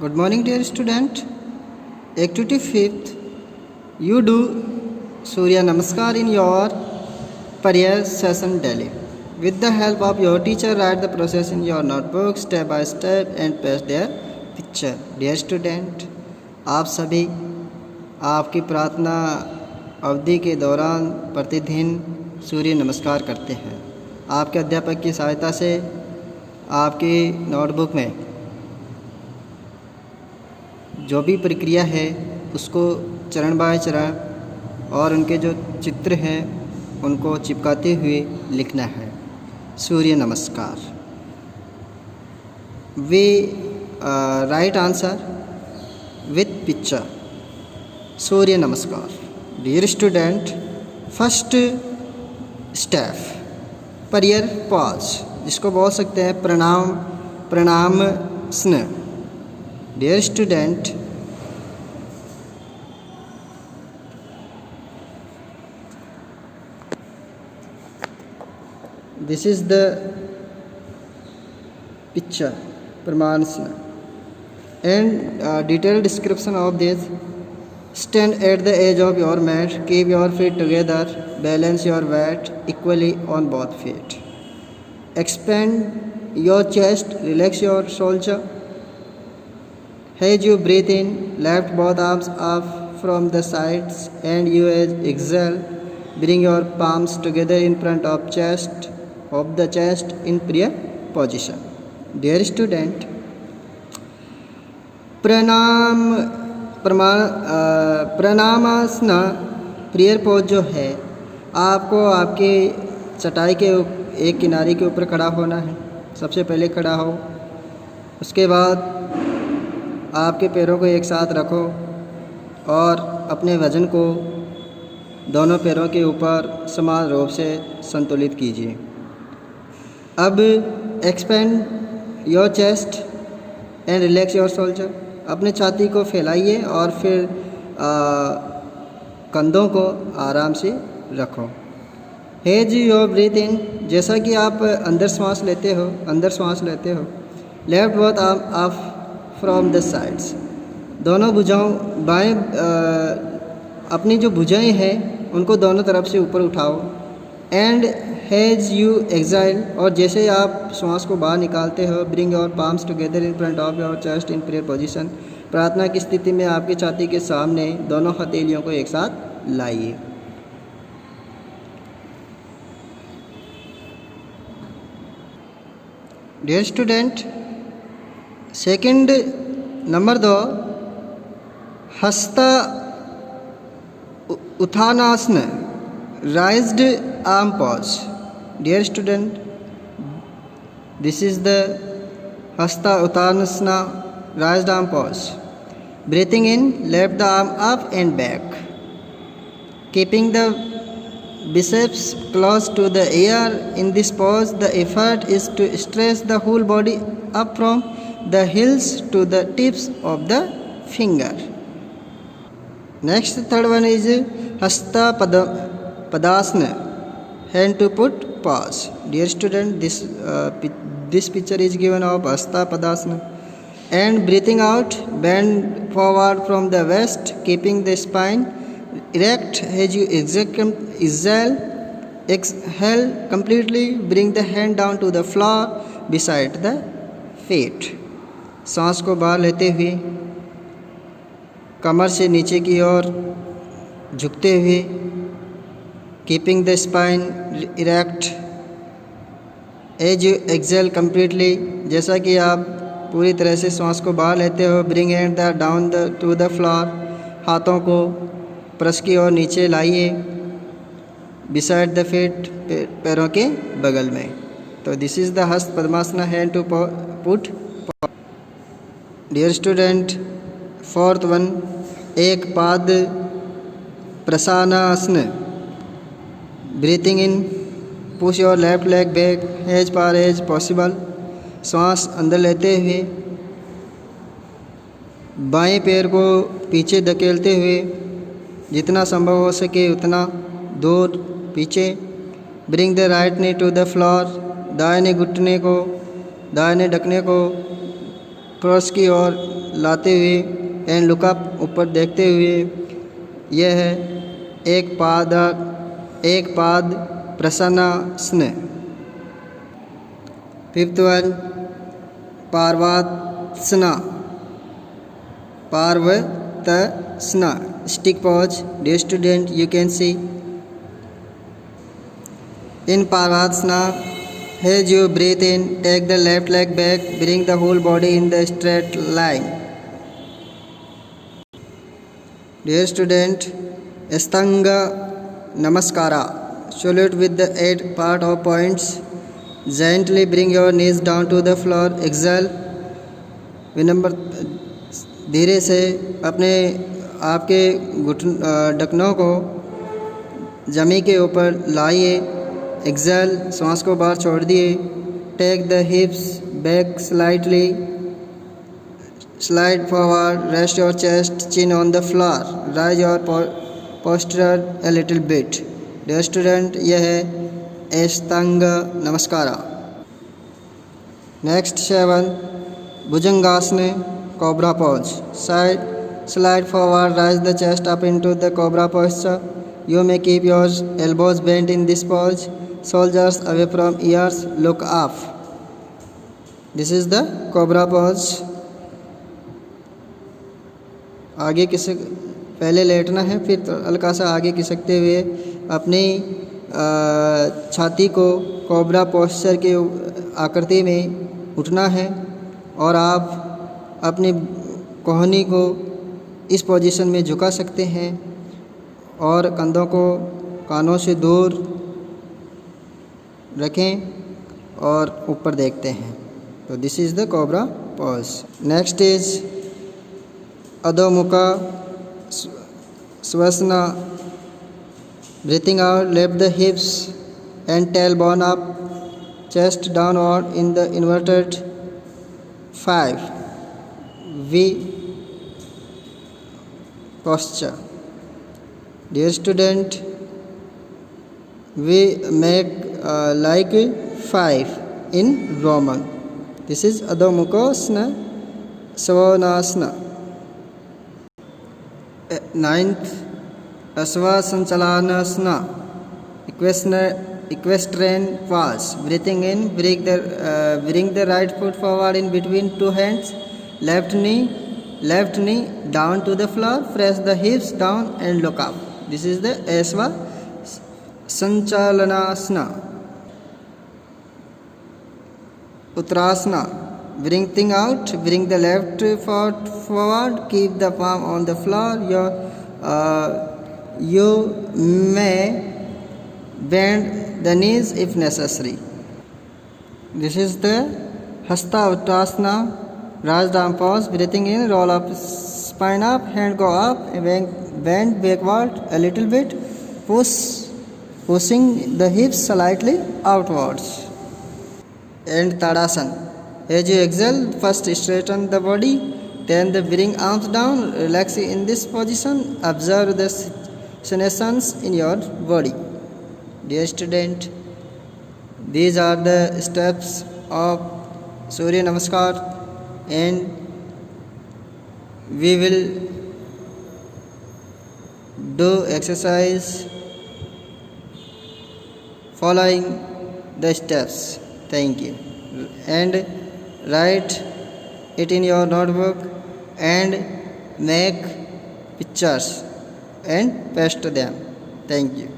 Good morning, dear student. Activity 5th. You do Surya Namaskar in your prayer session daily. With the help of your teacher, write the process in your notebook step by step and paste their picture. Dear student, आप सभी आपकी प्रार्थना अवधि के दौरान प्रतिदिन सूर्य नमस्कार करते हैं। आपके अध्यापक की सहायता से आपकी नोटबुक में जो भी प्रक्रिया है उसको चरण बाय चरण और उनके जो चित्र हैं उनको चिपकाते हुए लिखना है। Surya Namaskar. We write answer with picture. Surya Namaskar. Dear student, first step prayer pose, जिसको बोल सकते हैं Pranamasana. Dear student, this is the picture Pramanasana and detailed description of this. Stand at the edge of your mat, keep your feet together, balance your weight equally on both feet. Expand your chest, relax your shoulder. As you breathe in, lift both arms up from the sides, and you exhale, bring your palms together in front of the chest in prayer position. Dear student, Pranamasana prayer pose जो है, आपको आपके चटाई के एक किनारे के ऊपर खड़ा होना है। सबसे पहले खड़ा हो, उसके बाद आपके पैरों को एक साथ रखो और अपने वज़न को दोनों पैरों के ऊपर समान रूप से संतुलित कीजिए। अब expand your chest and relax your shoulder. अपने छाती को फैलाइए और फिर कंधों को आराम से रखो। एज योर ब्रीथ इन, जैसा कि आप अंदर सांस लेते हो, left both arm up from the sides. दोनों भुजाओं बाएं अपनी जो भुजाएं हैं उनको दोनों तरफ से ऊपर उठाओ। एंड हैज़ यू एक्साइल, और जैसे आप श्वास को बाहर निकालते हो, bring your palms together in front of your chest in prayer position. प्रार्थना की स्थिति में आपकी छाती के सामने दोनों हथेलियों को एक साथ लाइए। डियर स्टूडेंट, सेकंड नंबर 2 हस्त उत्थानासन, raised arm pose. Dear student, this is the Hasta Uttanasana, raised arm pose. Breathing in, lift the arm up and back, keeping the biceps close to the air. In this pose, the effort is to stretch the whole body up from the heels to the tips of the finger. Next, third one is Hasta Padasana, hand to foot pose. Dear student, this picture is given of Hasta Padasana. And breathing out, bend forward from the waist, keeping the spine erect. As you exhale completely, bring the hand down to the floor beside the feet. सांस को बाहर लेते हुए कमर से नीचे की ओर झुकते हुए, keeping the spine erect. As you exhale completely, जैसा कि आप पूरी तरह से सांस को बाहर लेते हो, bring hand down to the floor, हाथों को प्रस की ओर नीचे लाइए, beside the feet, पैरों के बगल में। तो this is the हस्त padmasana, hand to foot. Dear student, fourth one, एक पाद प्रसानासन. Breathing in, push your left leg back as far as possible. सांस अंदर लेते हुए बाएं पैर को पीछे धकेलते हुए जितना संभव हो सके उतना दूर पीछे। Bring the right knee to the floor, दाहिने घुटने को दाहिने ढकने को क्रॉस की ओर लाते हुए एंड लुक अप ऊपर देखते हुए। यह है एक पाद प्रसन्नासन। Fifth one Parvatasana. Parvatasana stick pose. Dear student, you can see in Parvatasana, as you breathe in, take the left leg back, bring the whole body in the straight line. Dear student, Astanga Namaskara. Salute with the 8 part of points. Gently bring your knees down to the floor. Exhale. विनम्र धीरे से अपने आपके ढकनों को जमी के ऊपर लाइए। एक्सेल, सांस को बाहर छोड़ दिए। Take the hips back slightly, slide forward, rest your chest, chin on the floor, raise your posture a little bit. Dear student, यह है Ashtanga Namaskara. Next 7 Bhujangasana cobra pose. Slide forward, raise the chest up into the cobra posture. You may keep your elbows bent in this pose. Shoulders away from ears, look up. This is the cobra pose. आगे किसे पहले लेटना है, फिर तो हल्का सा आगे खिसकते हुए अपनी छाती को कोबरा पोस्चर की आकृति में उठना है और आप अपनी कोहनी को इस पोजीशन में झुका सकते हैं और कंधों को कानों से दूर रखें और ऊपर देखते हैं। तो this is the cobra pose. Next is Adhomukha Svanasana. Breathing out, lift the hips and tail bone up, chest downward in the inverted 5 V posture. Dear student, we make like 5 in Roman. This is Adho Mukhasana Svanasana. 9th Asva Sanchalanasana, equestrian pose. Breathing in, bring the right foot forward in between 2 hands. Left knee down to the floor, press the hips down and look up. This is the Asva Sanchalanasana. Uttarasana. Bring thing out, bring the left foot forward, keep the palm on the floor. You may bend the knees if necessary. This is the Hasta Uttasana. Raised arm pose. Breathing in, roll up spine up, hand go up, bend backward a little bit, pushing the hips slightly outwards. And Tadasana. As you exhale, first straighten the body, then bring arms down, relax in this position, observe the sensations in your body. Dear student, these are the steps of Surya Namaskar, and we will do exercise following the steps. Thank you. And write it in your notebook and make pictures and paste them. Thank you.